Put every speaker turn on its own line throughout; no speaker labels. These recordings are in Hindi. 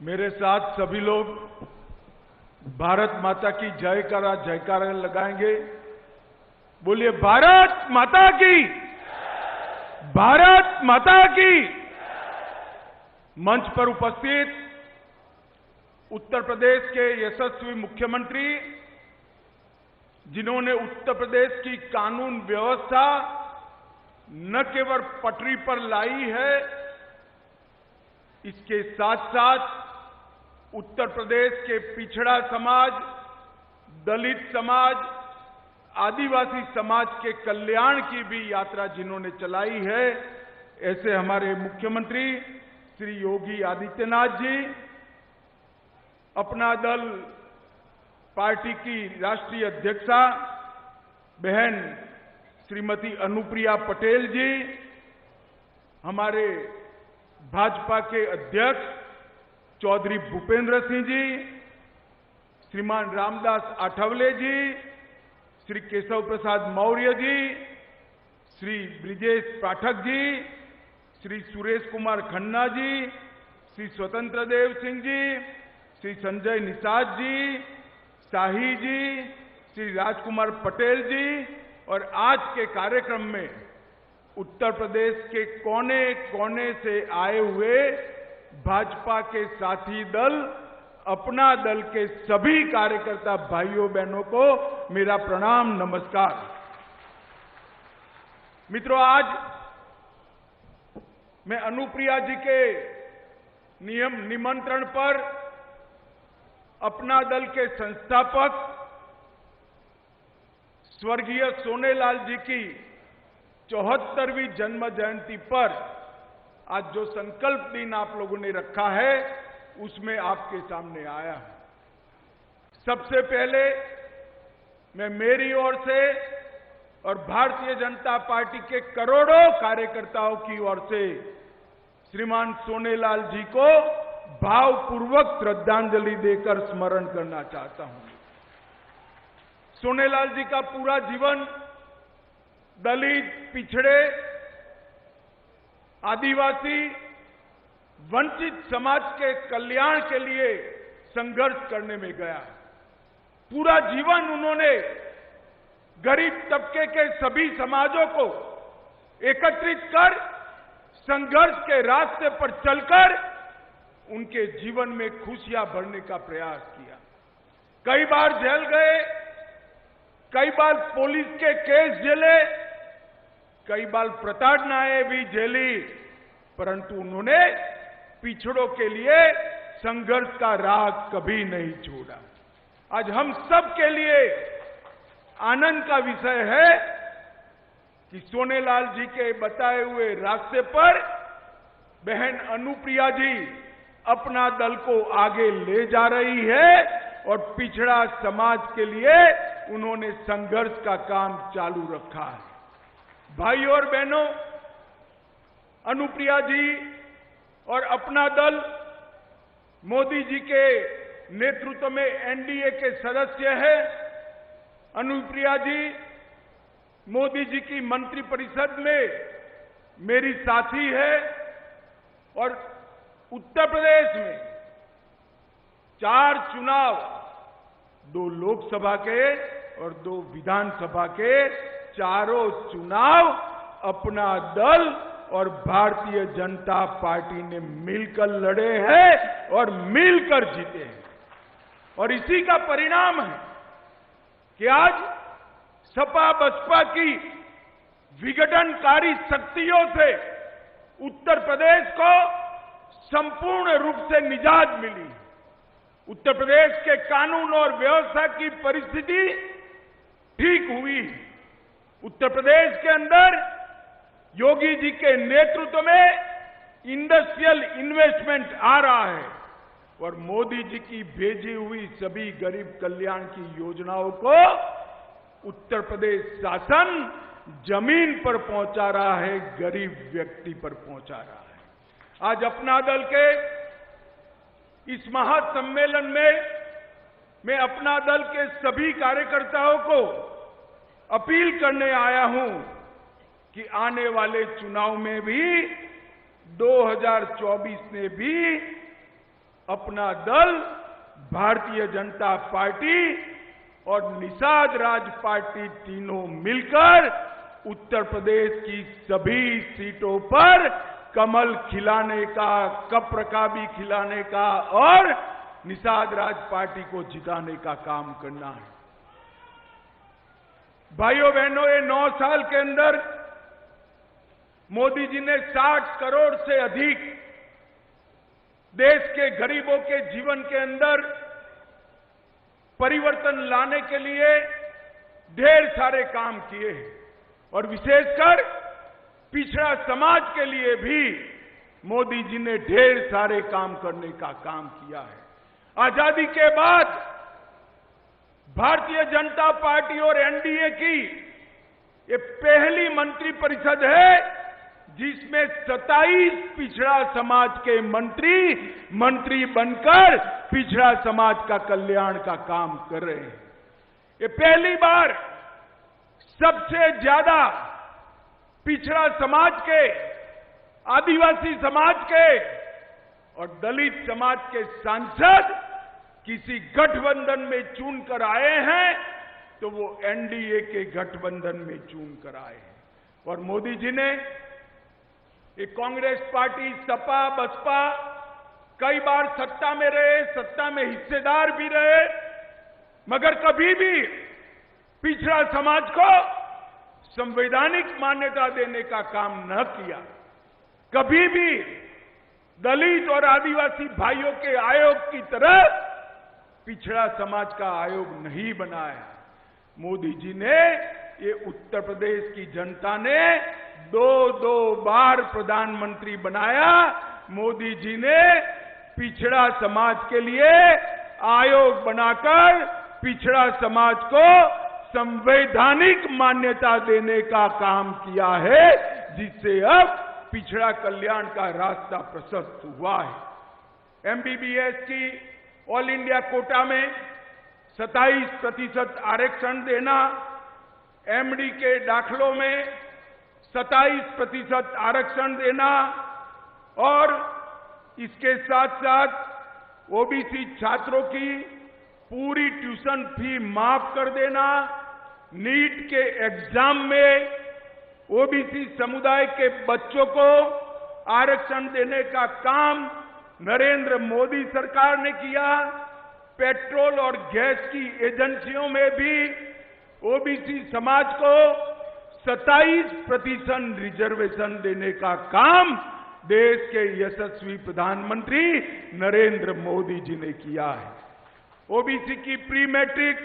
मेरे साथ सभी लोग भारत माता की जयकारा जयकारा लगाएंगे। बोलिए भारत माता की, भारत माता की। मंच पर उपस्थित उत्तर प्रदेश के यशस्वी मुख्यमंत्री, जिन्होंने उत्तर प्रदेश की कानून व्यवस्था न केवल पटरी पर लाई है, इसके साथ साथ उत्तर प्रदेश के पिछड़ा समाज, दलित समाज, आदिवासी समाज के कल्याण की भी यात्रा जिन्होंने चलाई है, ऐसे हमारे मुख्यमंत्री श्री योगी आदित्यनाथ जी, अपना दल पार्टी की राष्ट्रीय अध्यक्षा बहन श्रीमती अनुप्रिया पटेल जी, हमारे भाजपा के अध्यक्ष चौधरी भूपेंद्र सिंह जी, श्रीमान रामदास आठवले जी, श्री केशव प्रसाद मौर्य जी, श्री ब्रिजेश पाठक जी, श्री सुरेश कुमार खन्ना जी, श्री स्वतंत्र देव सिंह जी, श्री संजय निषाद जी, शाही जी, श्री राजकुमार पटेल जी, और आज के कार्यक्रम में उत्तर प्रदेश के कोने कोने से आए हुए भाजपा के साथी दल, अपना दल के सभी कार्यकर्ता भाइयों बहनों को मेरा प्रणाम नमस्कार। मित्रों, आज मैं अनुप्रिया जी के निमंत्रण पर अपना दल के संस्थापक स्वर्गीय सोनेलाल जी की 74वीं जन्म जयंती पर आज जो संकल्प दिन आप लोगों ने रखा है, उसमें आपके सामने आया हूं। सबसे पहले मैं मेरी ओर से और भारतीय जनता पार्टी के करोड़ों कार्यकर्ताओं की ओर से श्रीमान सोनेलाल जी को भावपूर्वक श्रद्धांजलि देकर स्मरण करना चाहता हूं। सोनेलाल जी का पूरा जीवन दलित, पिछड़े, आदिवासी, वंचित समाज के कल्याण के लिए संघर्ष करने में गया। पूरा जीवन उन्होंने गरीब तबके के सभी समाजों को एकत्रित कर संघर्ष के रास्ते पर चलकर उनके जीवन में खुशियां भरने का प्रयास किया। कई बार जेल गए, कई बार पुलिस के केस झेले, कई बार प्रताड़नाएं भी झेली, परंतु उन्होंने पिछड़ों के लिए संघर्ष का राह कभी नहीं छोड़ा। आज हम सब के लिए आनंद का विषय है कि सोनेलाल जी के बताए हुए रास्ते पर बहन अनुप्रिया जी अपना दल को आगे ले जा रही है और पिछड़ा समाज के लिए उन्होंने संघर्ष का काम चालू रखा है। भाइयों और बहनों, अनुप्रिया जी और अपना दल मोदी जी के नेतृत्व में एनडीए के सदस्य है। अनुप्रिया जी मोदी जी की मंत्रिपरिषद में मेरी साथी है और उत्तर प्रदेश में 4 चुनाव, 2 लोकसभा के और 2 विधानसभा के, चारों चुनाव अपना दल और भारतीय जनता पार्टी ने मिलकर लड़े हैं और मिलकर जीते हैं। और इसी का परिणाम है कि आज सपा बसपा की विघटनकारी शक्तियों से उत्तर प्रदेश को संपूर्ण रूप से निजात मिली। उत्तर प्रदेश के कानून और व्यवस्था की परिस्थिति ठीक हुई। उत्तर प्रदेश के अंदर योगी जी के नेतृत्व में इंडस्ट्रियल इन्वेस्टमेंट आ रहा है और मोदी जी की भेजी हुई सभी गरीब कल्याण की योजनाओं को उत्तर प्रदेश शासन जमीन पर पहुंचा रहा है, गरीब व्यक्ति पर पहुंचा रहा है। आज अपना दल के इस महासम्मेलन में मैं अपना दल के सभी कार्यकर्ताओं को अपील करने आया हूं कि आने वाले चुनाव में भी 2024 में भी अपना दल भारतीय जनता पार्टी और निषाद राज पार्टी तीनों मिलकर उत्तर प्रदेश की सभी सीटों पर कमल खिलाने का, कप्रकाबी खिलाने का और निषाद राज पार्टी को जिताने का काम करना है। भाइयों बहनों, ये 9 साल के अंदर मोदी जी ने 60 करोड़ से अधिक देश के गरीबों के जीवन के अंदर परिवर्तन लाने के लिए ढेर सारे काम किए हैं और विशेषकर पिछड़ा समाज के लिए भी मोदी जी ने ढेर सारे काम करने का काम किया है। आजादी के बाद भारतीय जनता पार्टी और एनडीए की ये पहली मंत्रिपरिषद है जिसमें 27 पिछड़ा समाज के मंत्री बनकर पिछड़ा समाज का कल्याण का काम कर रहे हैं। ये पहली बार सबसे ज्यादा पिछड़ा समाज के, आदिवासी समाज के और दलित समाज के सांसद किसी गठबंधन में चुनकर आए हैं तो वो एनडीए के गठबंधन में चुनकर आए हैं। और मोदी जी ने ये कांग्रेस पार्टी, सपा, बसपा कई बार सत्ता में रहे, सत्ता में हिस्सेदार भी रहे, मगर कभी भी पिछड़ा समाज को संवैधानिक मान्यता देने का काम न किया। कभी भी दलित और आदिवासी भाइयों के आयोग की तरह पिछड़ा समाज का आयोग नहीं बनाया। मोदी जी ने, ये उत्तर प्रदेश की जनता ने 2 बार प्रधानमंत्री बनाया। मोदी जी ने पिछड़ा समाज के लिए आयोग बनाकर पिछड़ा समाज को संवैधानिक मान्यता देने का काम किया है, जिससे अब पिछड़ा कल्याण का रास्ता प्रशस्त हुआ है। एमबीबीएस की ऑल इंडिया कोटा में 27% आरक्षण देना, एमडी के दाखलों में 27% आरक्षण देना और इसके साथ साथ ओबीसी छात्रों की पूरी ट्यूशन फी माफ कर देना, नीट के एग्जाम में ओबीसी समुदाय के बच्चों को आरक्षण देने का काम नरेंद्र मोदी सरकार ने किया। पेट्रोल और गैस की एजेंसियों में भी ओबीसी समाज को 27% रिजर्वेशन देने का काम देश के यशस्वी प्रधानमंत्री नरेंद्र मोदी जी ने किया है। ओबीसी की प्री मैट्रिक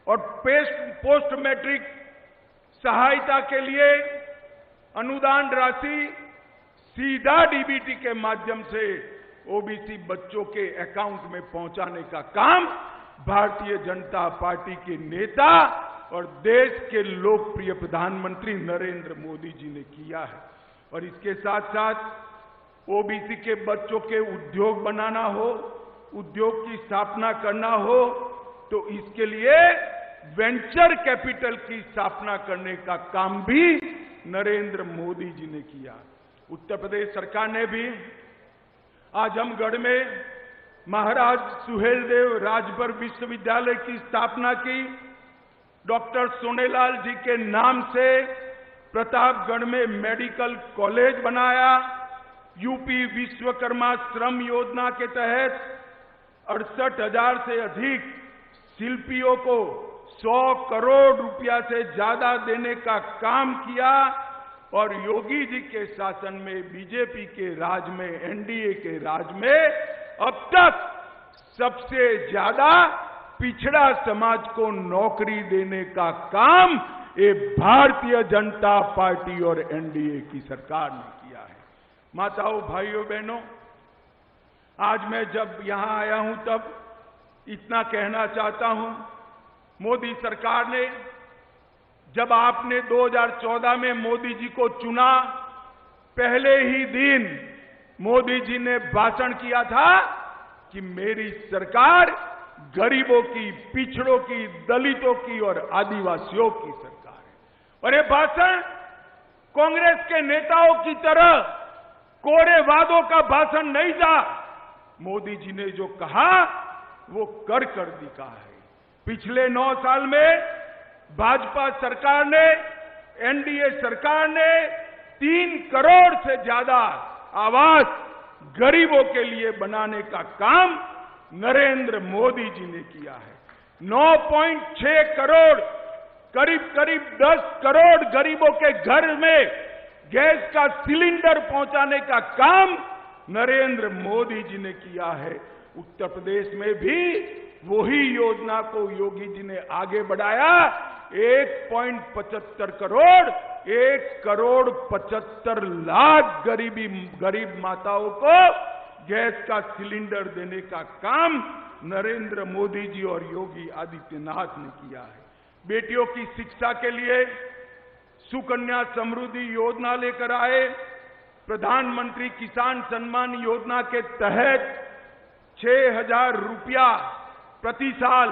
और पोस्ट मैट्रिक सहायता के लिए अनुदान राशि सीधा डीबीटी के माध्यम से ओबीसी बच्चों के अकाउंट में पहुंचाने का काम भारतीय जनता पार्टी के नेता और देश के लोकप्रिय प्रधानमंत्री नरेंद्र मोदी जी ने किया है। और इसके साथ साथ ओबीसी के बच्चों के उद्योग बनाना हो, उद्योग की स्थापना करना हो, तो इसके लिए वेंचर कैपिटल की स्थापना करने का काम भी नरेंद्र मोदी जी ने किया। उत्तर प्रदेश सरकार ने भी आजमगढ़ में महाराज सुहेलदेव राजभर विश्वविद्यालय की स्थापना की। डॉक्टर सोनेलाल जी के नाम से प्रतापगढ़ में मेडिकल कॉलेज बनाया। यूपी विश्वकर्मा श्रम योजना के तहत 68,000 से अधिक शिल्पियों को 100 करोड़ रुपया से ज्यादा देने का काम किया। और योगी जी के शासन में, बीजेपी के राज में, एनडीए के राज में अब तक सबसे ज्यादा पिछड़ा समाज को नौकरी देने का काम ये भारतीय जनता पार्टी और एनडीए की सरकार ने किया है। माताओं, भाइयों, बहनों, आज मैं जब यहां आया हूं तब इतना कहना चाहता हूं, मोदी सरकार ने, जब आपने 2014 में मोदी जी को चुना, पहले ही दिन मोदी जी ने भाषण किया था कि मेरी सरकार गरीबों की, पिछड़ों की, दलितों की और आदिवासियों की सरकार है। और ये भाषण कांग्रेस के नेताओं की तरह कोरे वादों का भाषण नहीं था। मोदी जी ने जो कहा वो कर दिखा है। पिछले 9 साल में भाजपा सरकार ने, एनडीए सरकार ने 3 करोड़ से ज्यादा आवास गरीबों के लिए बनाने का काम नरेंद्र मोदी जी ने किया है। 9.6 करोड़, करीब 10 करोड़ गरीबों के घर में गैस का सिलेंडर पहुंचाने का काम नरेंद्र मोदी जी ने किया है। उत्तर प्रदेश में भी वही योजना को योगी जी ने आगे बढ़ाया। 1.75 करोड़, 1,75,00,000 गरीब माताओं को गैस का सिलेंडर देने का काम नरेंद्र मोदी जी और योगी आदित्यनाथ ने किया है। बेटियों की शिक्षा के लिए सुकन्या समृद्धि योजना लेकर आए। प्रधानमंत्री किसान सम्मान योजना के तहत 6,000 रुपया प्रति साल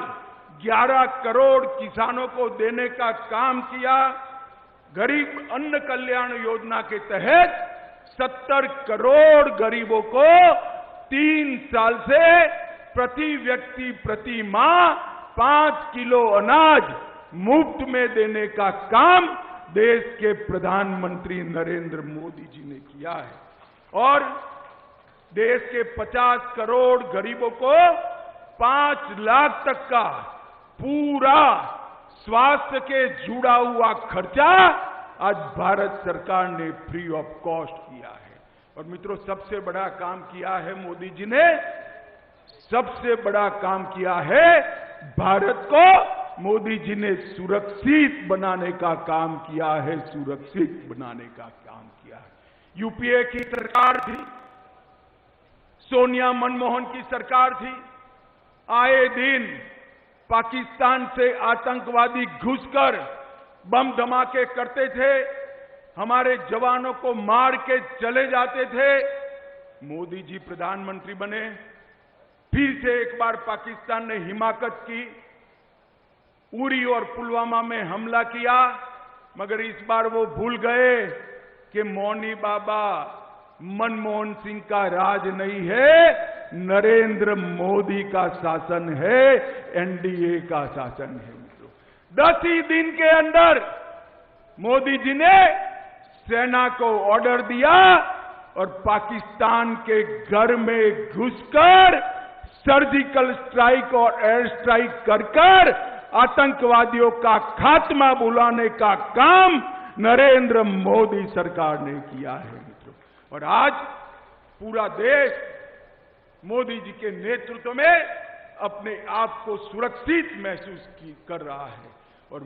11 करोड़ किसानों को देने का काम किया। गरीब अन्न कल्याण योजना के तहत 70 करोड़ गरीबों को 3 साल से प्रति व्यक्ति प्रति माह 5 किलो अनाज मुफ्त में देने का काम देश के प्रधानमंत्री नरेंद्र मोदी जी ने किया है। और देश के 50 करोड़ गरीबों को 5 लाख तक का पूरा स्वास्थ्य के जुड़ा हुआ खर्चा आज भारत सरकार ने फ्री ऑफ कॉस्ट किया है। और मित्रों, सबसे बड़ा काम किया है मोदी जी ने, सबसे बड़ा काम किया है भारत को मोदी जी ने सुरक्षित बनाने का काम किया है, सुरक्षित बनाने का काम किया है। यूपीए की सरकार थी, सोनिया मनमोहन की सरकार थी। आए दिन पाकिस्तान से आतंकवादी घुसकर बम धमाके करते थे, हमारे जवानों को मार के चले जाते थे। मोदी जी प्रधानमंत्री बने, फिर से एक बार पाकिस्तान ने हिमाकत की, उरी और पुलवामा में हमला किया, मगर इस बार वो भूल गए कि मौनी बाबा मनमोहन सिंह का राज नहीं है, नरेंद्र मोदी का शासन है, एनडीए का शासन है। मित्रों, 10 ही दिन के अंदर मोदी जी ने सेना को ऑर्डर दिया और पाकिस्तान के घर में घुसकर सर्जिकल स्ट्राइक और एयर स्ट्राइक कर आतंकवादियों का खात्मा बुलाने का काम नरेंद्र मोदी सरकार ने किया है। मित्रों, और आज पूरा देश मोदी जी के नेतृत्व में अपने आप को सुरक्षित महसूस कर रहा है। और